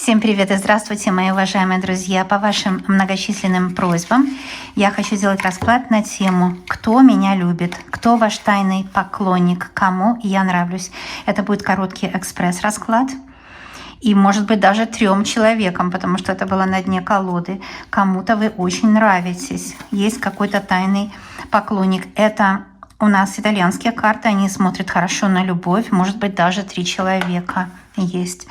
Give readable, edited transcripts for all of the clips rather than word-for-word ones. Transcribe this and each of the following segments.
Всем привет и здравствуйте, мои уважаемые друзья! По вашим многочисленным просьбам я хочу сделать расклад на тему «Кто меня любит?», «Кто ваш тайный поклонник?», «Кому я нравлюсь?». Это будет короткий экспресс-расклад. И, может быть, даже 3 человекам, потому что это было на дне колоды. Кому-то вы очень нравитесь. Есть какой-то тайный поклонник. Это у нас итальянские карты, они смотрят хорошо на любовь. Может быть, даже 3 человека есть.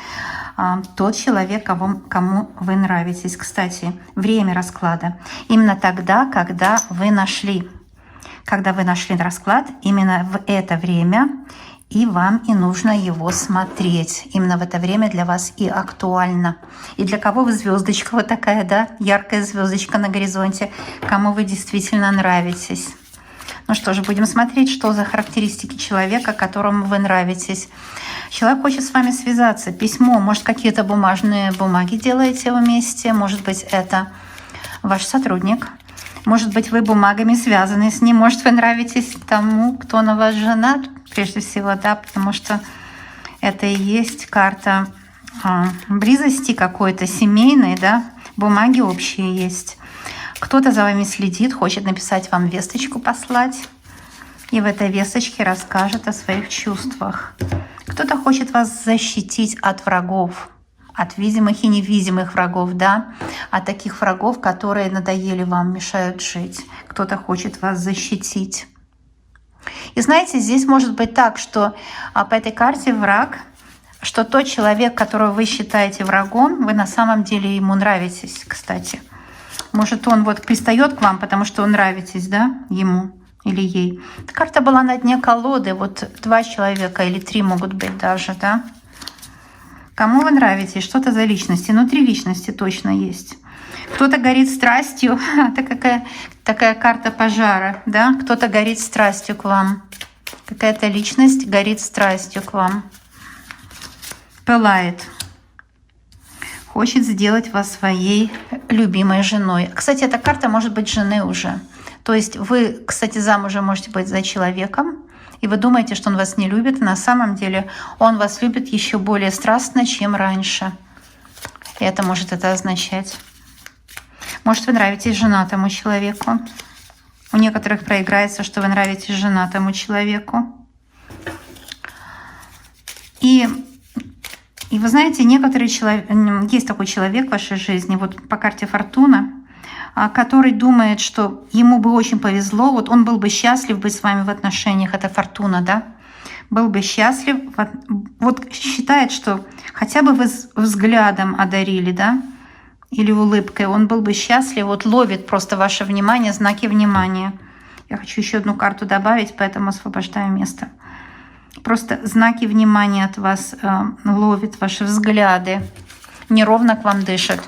Тот человек, кому вы нравитесь. Кстати, время расклада. Именно тогда, когда вы нашли расклад, именно в это время и вам и нужно его смотреть. Именно в это время для вас и актуально. И для кого вы звездочка вот такая, да, яркая звездочка на горизонте, кому вы действительно нравитесь. Ну что же, будем смотреть, что за характеристики человека, которому вы нравитесь. Человек хочет с вами связаться, письмо, может, какие-то бумажные бумаги делаете вместе, может быть, это ваш сотрудник, может быть, вы бумагами связаны с ним, может, вы нравитесь тому, кто на вас женат, прежде всего, да, потому что это и есть карта близости какой-то, семейной, да, бумаги общие есть. Кто-то за вами следит, хочет написать вам весточку, послать, и в этой весточке расскажет о своих чувствах. Кто-то хочет вас защитить от врагов, от видимых и невидимых врагов, да, от таких врагов, которые надоели вам, мешают жить. Кто-то хочет вас защитить. И знаете, здесь может быть так, что по этой карте враг, что тот человек, которого вы считаете врагом, вы на самом деле ему нравитесь, кстати. Может, он вот пристает к вам, потому что вы нравитесь, да, ему или ей. Эта карта была на дне колоды. Вот 2 человека или 3 могут быть даже, да. Кому вы нравитесь? Что-то за личности. Ну, 3 личности точно есть. Кто-то горит страстью. Это такая карта пожара, да. Кто-то горит страстью к вам. Какая-то личность горит страстью к вам. Пылает. Хочет сделать вас своей любимой женой. Кстати, эта карта может быть жены уже. То есть вы, кстати, замужем можете быть за человеком, и вы думаете, что он вас не любит. На самом деле он вас любит еще более страстно, чем раньше. И это может это означать. Может, вы нравитесь женатому человеку. У некоторых проиграется, что вы нравитесь женатому человеку. И вы знаете, есть такой человек в вашей жизни, вот по карте Фортуна, который думает, что ему бы очень повезло, вот он был бы счастлив быть с вами в отношениях, это Фортуна, да, был бы счастлив, вот считает, что хотя бы вы взглядом одарили, да, или улыбкой, он был бы счастлив, вот ловит просто ваше внимание, знаки внимания. Я хочу еще одну карту добавить, поэтому освобождаю место. Просто знаки внимания от вас ловит, ваши взгляды, неровно к вам дышит.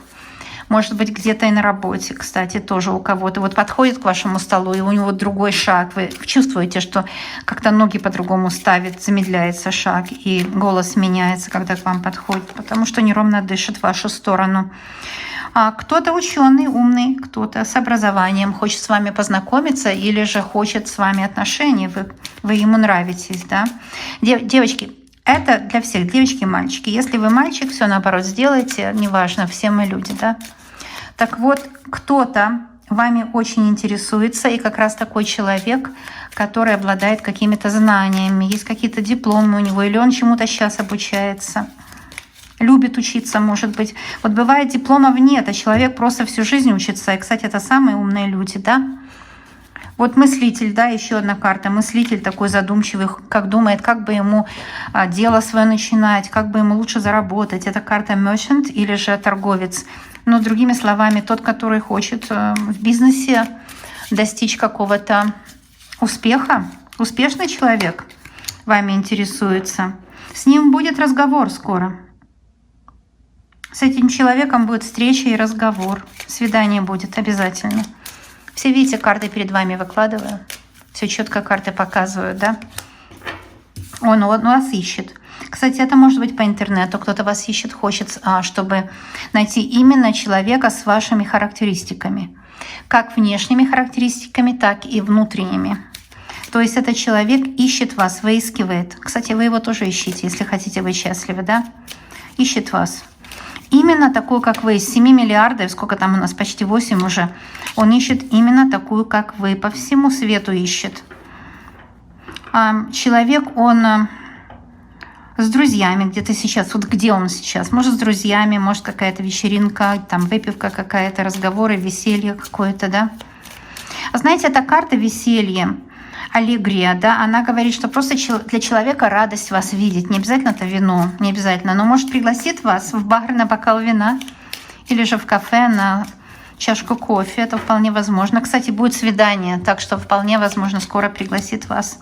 Может быть, где-то и на работе, кстати, тоже у кого-то. Вот подходит к вашему столу, и у него другой шаг. Вы чувствуете, что как-то ноги по-другому ставит, замедляется шаг, и голос меняется, когда к вам подходит, потому что неровно дышит в вашу сторону. А кто-то ученый, умный, кто-то с образованием хочет с вами познакомиться или же хочет с вами отношений, вы ему нравитесь, да? Девочки, это для всех, девочки и мальчики. Если вы мальчик, все наоборот сделайте, неважно, все мы люди, да? Так вот, кто-то вами очень интересуется, и как раз такой человек, который обладает какими-то знаниями, есть какие-то дипломы у него, или он чему-то сейчас обучается. Любит учиться, может быть. Вот бывает, дипломов нет, а человек просто всю жизнь учится. И, кстати, это самые умные люди, да? Вот мыслитель, да, еще одна карта. Мыслитель такой задумчивый, как думает, как бы ему дело свое начинать, как бы ему лучше заработать. Это карта merchant или же торговец. Но другими словами, тот, который хочет в бизнесе достичь какого-то успеха. Успешный человек вами интересуется. С ним будет разговор скоро. С этим человеком будет встреча и разговор. Свидание будет обязательно. Все видите, карты перед вами выкладываю. Все четко карты показывают, да? Он вас ищет. Кстати, это может быть по интернету. Кто-то вас ищет, хочет, чтобы найти именно человека с вашими характеристиками. Как внешними характеристиками, так и внутренними. То есть этот человек ищет вас, выискивает. Кстати, вы его тоже ищите, если хотите быть счастливы, да? Ищет вас. именно такую, как вы, из 7 миллиардов, сколько там у нас, почти 8 уже, он ищет именно такую, как вы, по всему свету ищет. Человек, он с друзьями где-то сейчас, вот где он сейчас, может с друзьями, может какая-то вечеринка, там выпивка какая-то, разговоры, веселье какое-то, да. Знаете, эта карта веселье, аллегрия, да, она говорит, что просто для человека радость вас видеть, не обязательно это вино, не обязательно, но может пригласит вас в бар на бокал вина или же в кафе на чашку кофе, это вполне возможно. Кстати, будет свидание, так что вполне возможно скоро пригласит вас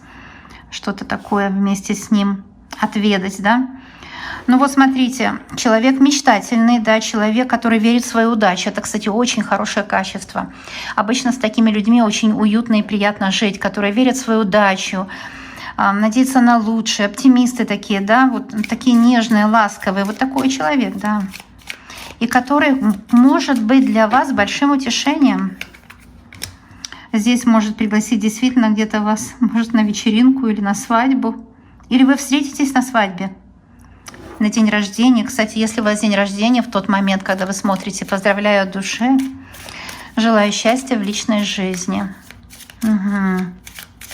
что-то такое вместе с ним отведать, да. Ну вот смотрите, человек мечтательный, да, человек, который верит в свою удачу. Это, кстати, очень хорошее качество. Обычно с такими людьми очень уютно и приятно жить, которые верят в свою удачу, надеются на лучшее, оптимисты такие, да, вот такие нежные, ласковые. Вот такой человек, да. И который может быть для вас большим утешением. Здесь может пригласить действительно где-то вас, может, на вечеринку или на свадьбу. Или вы встретитесь на свадьбе, на день рождения. Кстати, если у вас день рождения в тот момент, когда вы смотрите, поздравляю от души. Желаю счастья в личной жизни. Угу.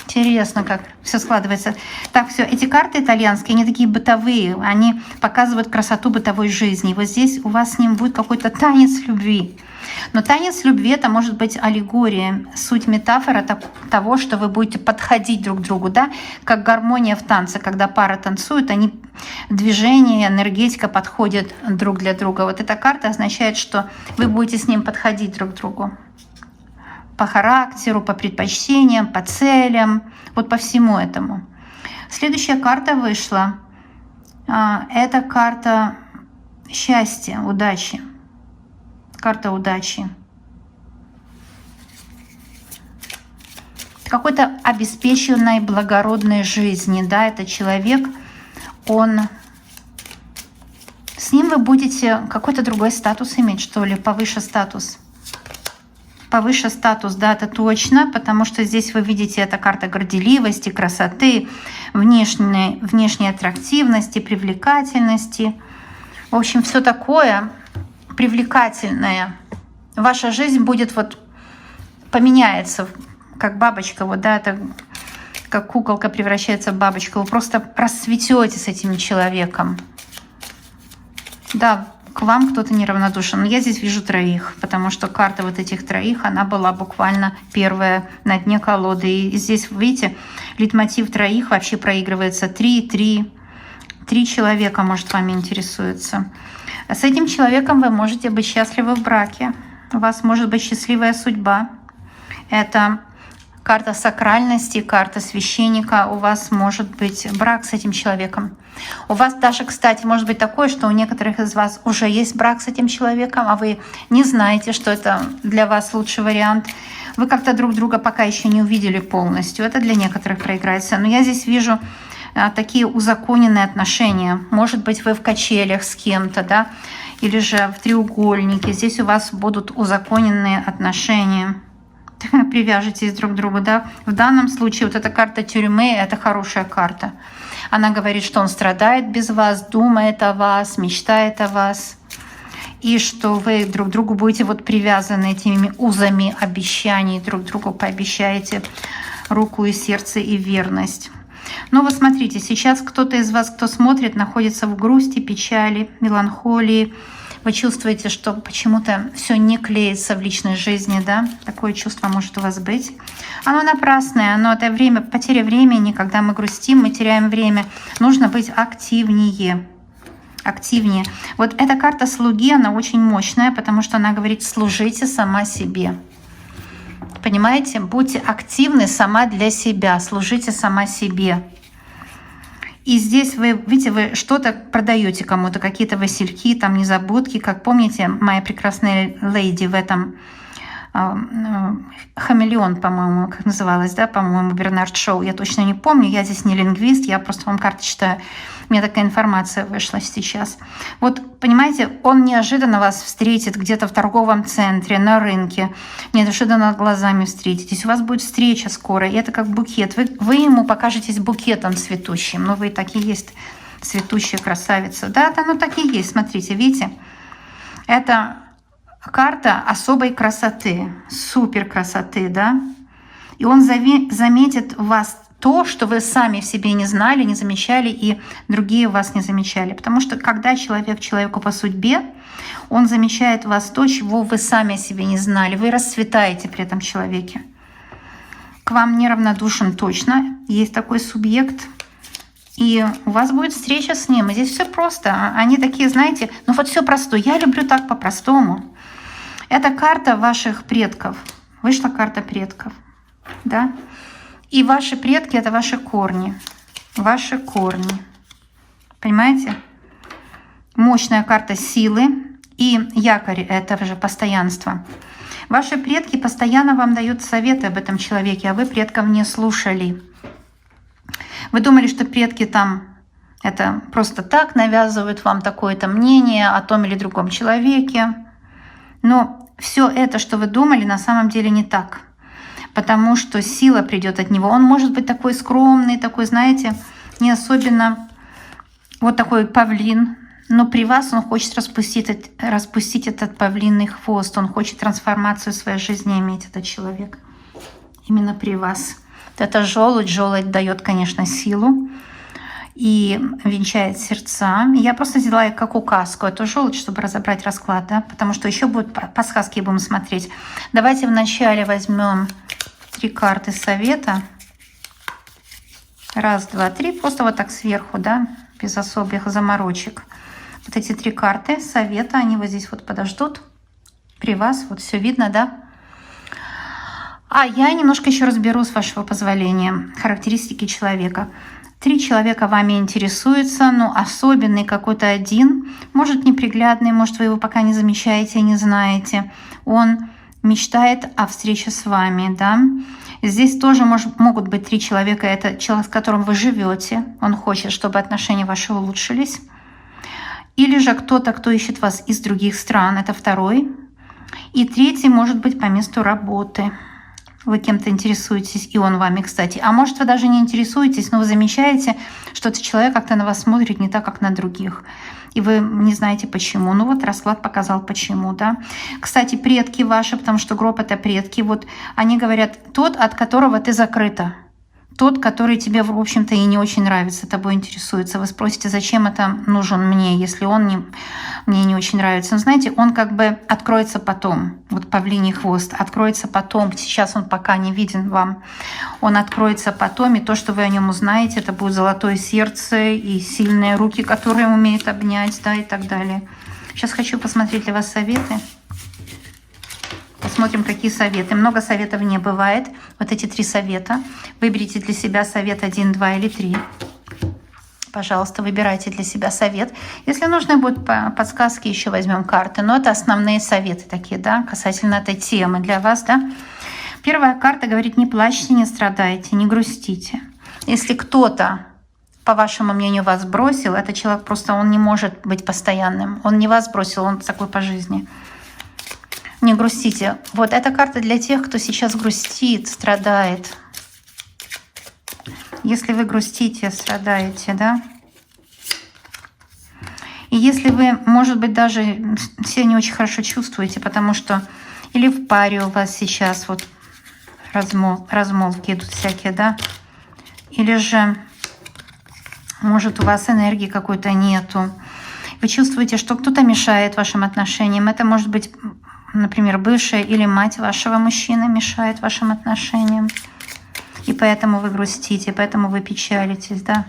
Интересно, как все складывается. Так, все, эти карты итальянские, они такие бытовые, они показывают красоту бытовой жизни. И вот здесь у вас с ним будет какой-то танец любви. Но танец любви — это может быть аллегория, суть метафора того, что вы будете подходить друг к другу, да, как гармония в танце, когда пара танцует, они движение, энергетика подходят друг для друга. Вот эта карта означает, что вы будете с ним подходить друг к другу по характеру, по предпочтениям, по целям, вот по всему этому. Следующая карта вышла. Это карта счастья, удачи. Карта удачи. Какой-то обеспеченной, благородной жизни. Да, это человек, он... С ним вы будете какой-то другой статус иметь, что ли, повыше статус. Повыше статус, да, это точно, потому что здесь вы видите, это карта горделивости, красоты, внешней аттрактивности, привлекательности. В общем, все такое привлекательное. Ваша жизнь будет вот поменяется, как бабочка, вот, да, это как куколка превращается в бабочку. Вы просто расцветете с этим человеком. Да, к вам кто-то неравнодушен. Но я здесь вижу троих, потому что карта вот этих троих, она была буквально первая на дне колоды. И здесь, видите, лейтмотив троих вообще проигрывается. Три человека, может, вами интересуется. С этим человеком вы можете быть счастливы в браке. У вас может быть счастливая судьба. Это карта сакральности, карта священника. У вас может быть брак с этим человеком. У вас даже, кстати, может быть такое, что у некоторых из вас уже есть брак с этим человеком, а вы не знаете, что это для вас лучший вариант. Вы как-то друг друга пока еще не увидели полностью. Это для некоторых проиграется. Но я здесь вижу такие узаконенные отношения. Может быть, вы в качелях с кем-то, да, или же в треугольнике. Здесь у вас будут узаконенные отношения. Привяжетесь друг к другу, да. В данном случае вот эта карта тюрьмы — это хорошая карта. Она говорит, что он страдает без вас, думает о вас, мечтает о вас. И что вы друг к другу будете вот привязаны этими узами обещаний, друг другу пообещаете руку и сердце и верность. Но вот смотрите, сейчас кто-то из вас, кто смотрит, находится в грусти, печали, меланхолии. Вы чувствуете, что почему-то все не клеится в личной жизни, да? Такое чувство может у вас быть. Оно напрасное, оно это время, потеря времени, когда мы грустим, мы теряем время. Нужно быть активнее. Активнее. Вот эта карта слуги, она очень мощная, потому что она говорит: служите сама себе. Понимаете? Будьте активны сама для себя, служите сама себе. И здесь вы, видите, вы что-то продаете кому-то, какие-то васильки, там незабудки. Как помните, моя прекрасная леди в этом «Хамелеон», по-моему, как называлось, да, по-моему, Бернард Шоу. Я точно не помню, я здесь не лингвист, я просто вам карты читаю. У меня такая информация вышла сейчас. Вот, понимаете, он неожиданно вас встретит где-то в торговом центре, на рынке. Неожиданно глазами встретитесь. У вас будет встреча скоро, и это как букет. Вы ему покажетесь букетом цветущим. Ну, вы так и есть цветущая красавица. Да, оно так и есть, смотрите, видите? Это карта особой красоты, супер красоты, да? И он заметит в вас то, что вы сами в себе не знали, не замечали, и другие вас не замечали. Потому что когда человек человеку по судьбе, он замечает в вас то, чего вы сами о себе не знали. Вы расцветаете при этом человеке. К вам неравнодушен точно, есть такой субъект. И у вас будет встреча с ним. И здесь все просто. Они такие, знаете, ну вот все простое. Я люблю так по-простому. Это карта ваших предков. Вышла карта предков. Да? И ваши предки — это ваши корни. Ваши корни. Понимаете? Мощная карта силы. И якорь — это же постоянство. Ваши предки постоянно вам дают советы об этом человеке, а вы предков не слушали. Вы думали, что предки там это просто так навязывают вам такое-то мнение о том или другом человеке. Но все это, что вы думали, на самом деле не так. Потому что сила придет от него. Он может быть такой скромный, такой, знаете, не особенно вот такой павлин. Но при вас он хочет распустить этот павлиный хвост. Он хочет трансформацию в своей жизни иметь, этот человек. Именно при вас. Это желудь. Желудь дает, конечно, силу и венчает сердца. Я просто взяла как указку эту желудь, чтобы разобрать расклад, да? Потому что еще будут подсказки, будем смотреть. Давайте вначале возьмем 3 карты совета. 1, 2, 3. Просто вот так сверху, да, без особых заморочек. Вот эти 3 карты совета, они вот здесь вот подождут при вас. Вот все видно, да? А я немножко еще разберу, с вашего позволения, характеристики человека. 3 человека вами интересуются, но особенный какой-то один, может неприглядный, может вы его пока не замечаете, не знаете. Он мечтает о встрече с вами, да. Здесь тоже могут быть 3 человека. Это человек, с которым вы живете. Он хочет, чтобы отношения ваши улучшились. Или же кто-то, кто ищет вас из других стран. Это 2. И 3 может быть по месту работы. Вы кем-то интересуетесь, и он вами, кстати. А может, вы даже не интересуетесь, но вы замечаете, что этот человек как-то на вас смотрит не так, как на других. И вы не знаете почему. Ну вот расклад показал почему, да. Кстати, предки ваши, потому что гроб — это предки. Вот они говорят, тот, от которого ты закрыта. Тот, который тебе, в общем-то, и не очень нравится, тобой интересуется. Вы спросите, зачем это нужен мне, если он мне не очень нравится. Но знаете, он как бы откроется потом. Вот павлиний хвост откроется потом. Сейчас он пока не виден вам. Он откроется потом, и то, что вы о нем узнаете, это будет золотое сердце и сильные руки, которые умеют обнять, да, и так далее. Сейчас хочу посмотреть для вас советы. Посмотрим, какие советы. Много советов не бывает. Вот эти 3 совета. Выберите для себя совет 1, 2 или 3. Пожалуйста, выбирайте для себя совет. Если нужны будут подсказки, еще возьмем карты. Но это основные советы такие, да, касательно этой темы для вас, да. Первая карта говорит: не плачьте, не страдайте, не грустите. Если кто-то, по вашему мнению, вас бросил, этот человек просто, он не может быть постоянным. Он не вас бросил, он такой по жизни. Не грустите. Вот эта карта для тех, кто сейчас грустит, страдает. Если вы грустите, страдаете, да? И если вы, может быть, даже себя не очень хорошо чувствуете, потому что или в паре у вас сейчас вот размолвки идут всякие, да? Или же, может, у вас энергии какой-то нету. Вы чувствуете, что кто-то мешает вашим отношениям. Это может быть, например, бывшая или мать вашего мужчины мешает вашим отношениям. И поэтому вы грустите, поэтому вы печалитесь, да.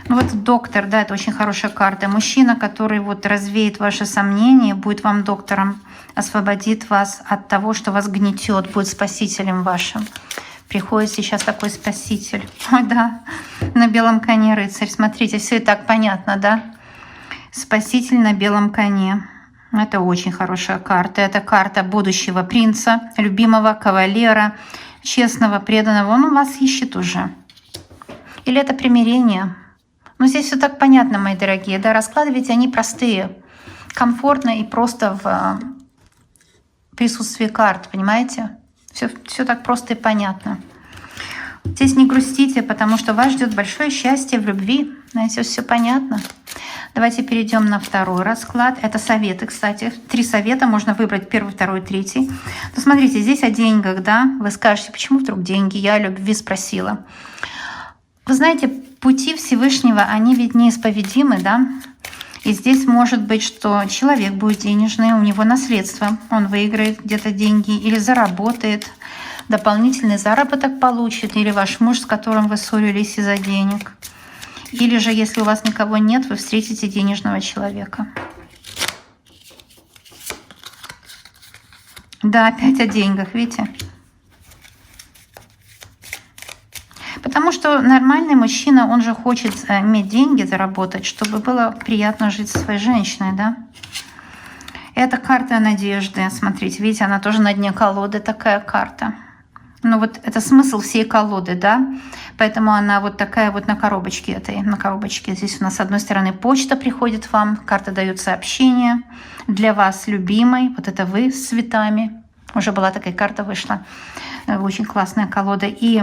Ну вот доктор, да, это очень хорошая карта. Мужчина, который вот развеет ваши сомнения, будет вам доктором, освободит вас от того, что вас гнетет, будет спасителем вашим. Приходит сейчас такой спаситель. Ой, да, на белом коне рыцарь. Смотрите, все и так понятно, да? Спаситель на белом коне. Это очень хорошая карта. Это карта будущего принца, любимого кавалера, честного, преданного. Он у вас ищет уже. Или это примирение. Но здесь все так понятно, мои дорогие. Да, расклады ведь они простые. Комфортно и просто в присутствии карт, понимаете? Все так просто и понятно. Здесь не грустите, потому что вас ждет большое счастье в любви. Знаете, все понятно. Давайте перейдем на второй расклад. Это советы, кстати. 3 совета, можно выбрать первый, второй, третий. Ну, смотрите, здесь о деньгах, да? Вы скажете, почему вдруг деньги? Я о любви спросила. Вы знаете, пути Всевышнего, они ведь неисповедимы, да? И здесь может быть, что человек будет денежный, у него наследство, он выиграет где-то деньги или заработает, дополнительный заработок получит, или ваш муж, с которым вы ссорились из-за денег. Или же, если у вас никого нет, вы встретите денежного человека. Да, опять о деньгах, видите? Потому что нормальный мужчина, он же хочет иметь деньги, заработать, чтобы было приятно жить со своей женщиной, да? Это карта надежды. Смотрите, видите, она тоже на дне колоды, такая карта. Ну вот это смысл всей колоды, да? Поэтому она вот такая вот на коробочке этой. На коробочке здесь у нас с одной стороны почта приходит вам, карта дает сообщение для вас, любимой. Вот это вы с цветами. Уже была такая карта, вышла. Очень классная колода. И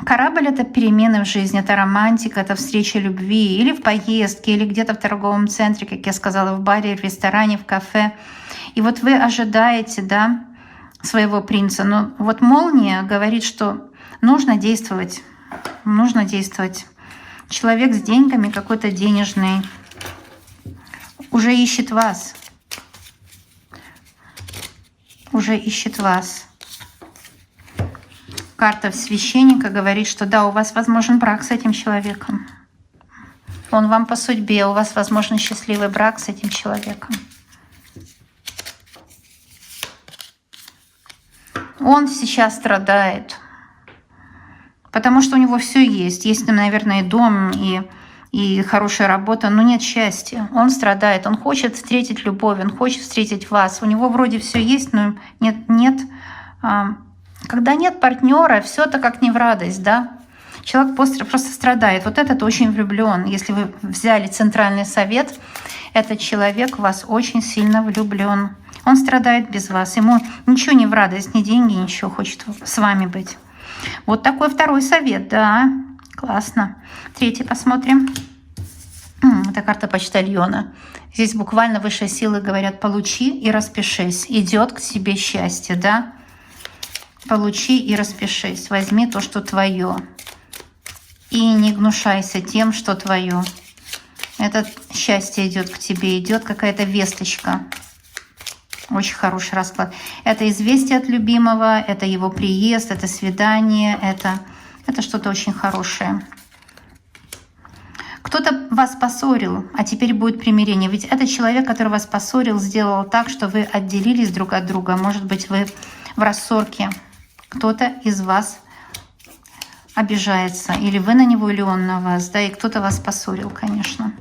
корабль — это перемены в жизни, это романтика, это встреча любви, или в поездке, или где-то в торговом центре, как я сказала, в баре, в ресторане, в кафе. И вот вы ожидаете, да, своего принца. Но вот молния говорит, что нужно действовать, нужно действовать. Человек с деньгами, какой-то денежный, уже ищет вас, уже ищет вас. Карта священника говорит, что да, у вас возможен брак с этим человеком. Он вам по судьбе, у вас возможен счастливый брак с этим человеком. Он сейчас страдает, потому что у него все есть. Есть, наверное, и дом, и хорошая работа, но нет счастья. Он страдает, он хочет встретить любовь, он хочет встретить вас. У него вроде все есть, но нет. Когда нет партнера, все это как не в радость, да? Человек просто страдает. Вот этот очень влюблен. Если вы взяли центральный совет, этот человек в вас очень сильно влюблен. Он страдает без вас. Ему ничего не в радость, ни деньги, ничего. Хочет с вами быть. Вот такой второй совет, да. Классно. Третий посмотрим. Это карта почтальона. Здесь буквально высшие силы говорят: получи и распишись. Идет к тебе счастье, да. Получи и распишись. Возьми то, что твое. И не гнушайся тем, что твое. Это счастье идет к тебе. Идет какая-то весточка. Очень хороший расклад. Это известие от любимого, это его приезд, это свидание, это что-то очень хорошее. Кто-то вас поссорил, а теперь будет примирение. Ведь этот человек, который вас поссорил, сделал так, что вы отделились друг от друга. Может быть, вы в рассорке. Кто-то из вас обижается. Или вы на него, или он на вас. Да, и кто-то вас поссорил, конечно.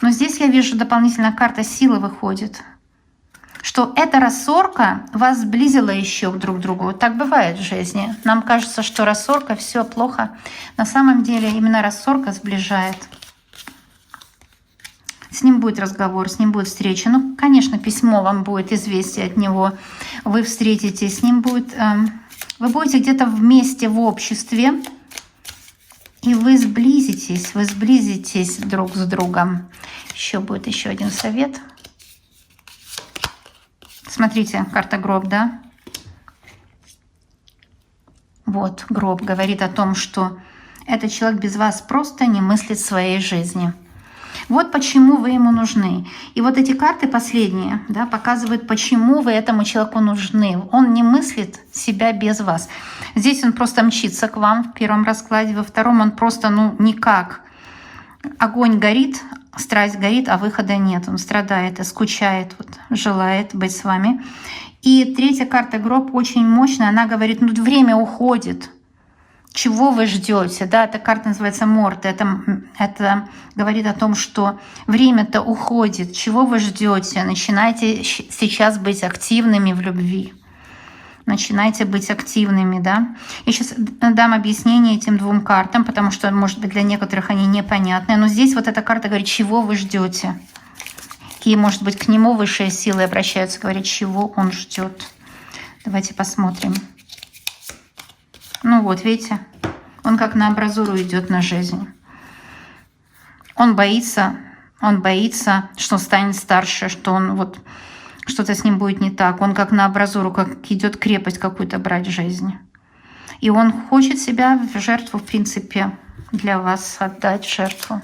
Но здесь я вижу дополнительно карта силы выходит. Что эта рассорка вас сблизила еще друг к другу. Так бывает в жизни. Нам кажется, что рассорка, все плохо. На самом деле именно рассорка сближает. С ним будет разговор, с ним будет встреча. Ну, конечно, письмо вам будет, известие от него. Вы встретитесь, с ним будет... Вы будете где-то вместе в обществе, и вы сблизитесь друг с другом. Еще будет еще один совет. Смотрите, карта гроб, да? Вот, гроб говорит о том, что этот человек без вас просто не мыслит своей жизни. Вот почему вы ему нужны. И вот эти карты последние, да, показывают, почему вы этому человеку нужны. Он не мыслит себя без вас. Здесь он просто мчится к вам в первом раскладе, во втором он просто, никак. Огонь горит, страсть горит, а выхода нет. Он страдает и скучает, желает быть с вами. И третья карта гроб очень мощная. Она говорит, время уходит. Чего вы ждете? Да, эта карта называется Морте. Это говорит о том, что время-то уходит. Чего вы ждете? Начинайте сейчас быть активными в любви. Начинайте быть активными, да. Я сейчас дам объяснение этим двум картам, потому что, может быть, для некоторых они непонятны. Но здесь вот эта карта говорит, чего вы ждете. И, может быть, к нему высшие силы обращаются, говорят, чего он ждет. Давайте посмотрим. Вот, видите, он как на амбразуру идет на жизнь. Он боится Он боится, что он станет старше, что он вот что-то с ним будет не так. Он как на абразуру, как идет крепость какую-то брать в жизнь. И он хочет себя в жертву, в принципе, для вас отдать в жертву.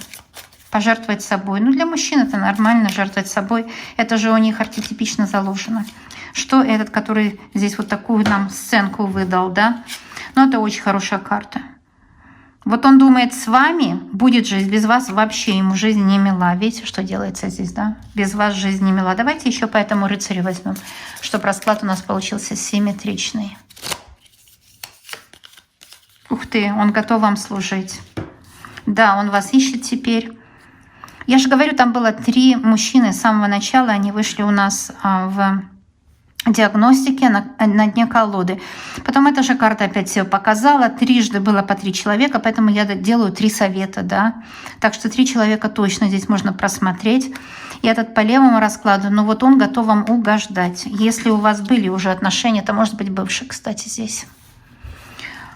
Пожертвовать собой. Ну, для мужчин это нормально, жертвовать собой. Это же у них архетипично заложено. Что этот, который здесь вот такую нам сценку выдал, да? Ну, это очень хорошая карта. Вот он думает, с вами будет жизнь, без вас вообще ему жизнь не мила. Видите, что делается здесь, да? Без вас жизнь не мила. Давайте еще по этому рыцарю возьмем, чтобы расклад у нас получился симметричный. Ух ты, он готов вам служить. Да, он вас ищет теперь. Я же говорю, там было 3 мужчины с самого начала, они вышли у нас в диагностике на дне колоды. Потом эта же карта опять все показала. Трижды было по 3 человека, поэтому я делаю 3 совета, да. Так что 3 человека точно здесь можно просмотреть. И этот по левому раскладу, ну вот он готов вам угождать. Если у вас были уже отношения, это может быть бывший, кстати, здесь.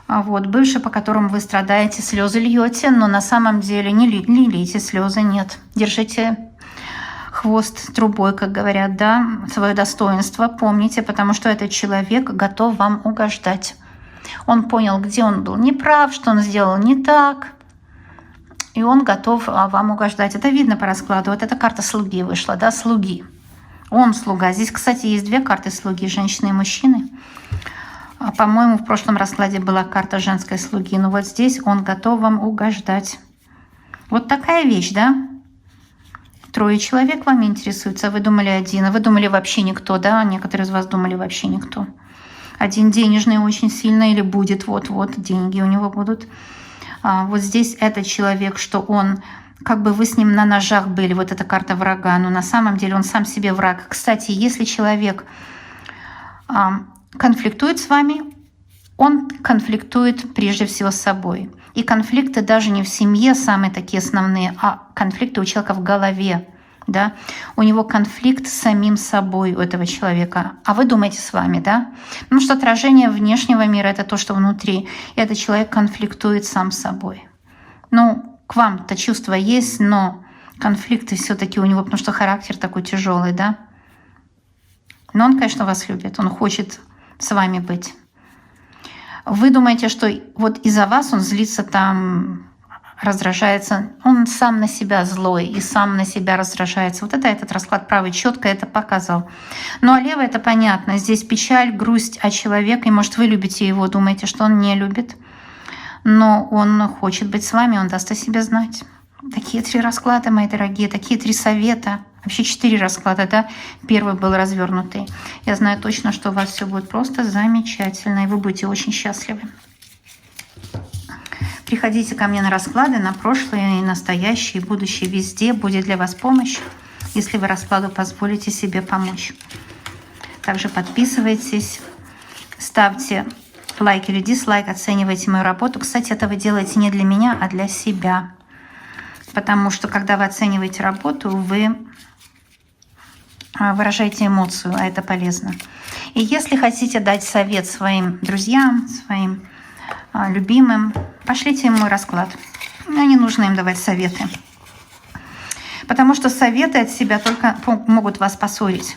А вот бывший, по которому вы страдаете, слезы льете, но на самом деле не лейте слезы, нет. Держите хвост трубой, как говорят, да, свое достоинство, помните, потому что этот человек готов вам угождать. Он понял, где он был неправ, что он сделал не так, и он готов вам угождать. Это видно по раскладу. Вот эта карта слуги вышла, да, слуги. Он слуга. Здесь, кстати, есть 2 карты слуги, женщины и мужчины. По-моему, в прошлом раскладе была карта женской слуги, но вот здесь он готов вам угождать. Вот такая вещь, да? 3 человек вами интересуются, а вы думали 1, а вы думали вообще никто, да? Некоторые из вас думали вообще никто. 1 денежный очень сильно или будет вот-вот, деньги у него будут. Вот здесь этот человек, что он, как бы вы с ним на ножах были, вот эта карта врага, но на самом деле он сам себе враг. Кстати, если человек конфликтует с вами, он конфликтует прежде всего с собой. И конфликты даже не в семье самые такие основные, а конфликты у человека в голове. Да? У него конфликт с самим собой, у этого человека. А вы думаете с вами, да? Потому что отражение внешнего мира — это то, что внутри. И этот человек конфликтует сам с собой. Ну, к вам-то чувство есть, но конфликты все-таки у него, потому что характер такой тяжелый, да? Но он, конечно, вас любит, он хочет с вами быть. Вы думаете, что вот из-за вас он злится там, раздражается, он сам на себя злой и сам на себя раздражается. Вот это этот расклад правый четко это показал. Ну а левый — это понятно. Здесь печаль, грусть о человеке. И может вы любите его, думаете, что он не любит. Но он хочет быть с вами, он даст о себе знать. Такие 3 расклада, мои дорогие, такие 3 совета. Вообще 4 расклада, да? Первый был развернутый. Я знаю точно, что у вас все будет просто замечательно, и вы будете очень счастливы. Приходите ко мне на расклады, на прошлое, и настоящее, и будущее. Везде будет для вас помощь, если вы раскладу позволите себе помочь. Также подписывайтесь, ставьте лайк или дизлайк, оценивайте мою работу. Кстати, это вы делаете не для меня, а для себя. Потому что, когда вы оцениваете работу, вы выражаете эмоцию, а это полезно. И если хотите дать совет своим друзьям, своим любимым, пошлите им мой расклад. Не нужно им давать советы. Потому что советы от себя только могут вас поссорить.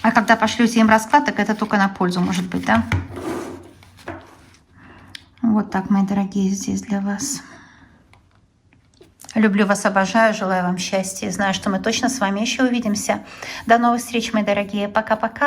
А когда пошлете им расклад, так это только на пользу может быть, да? Вот так, мои дорогие, здесь для вас. Люблю вас, обожаю, желаю вам счастья. Знаю, что мы точно с вами еще увидимся. До новых встреч, мои дорогие. Пока-пока.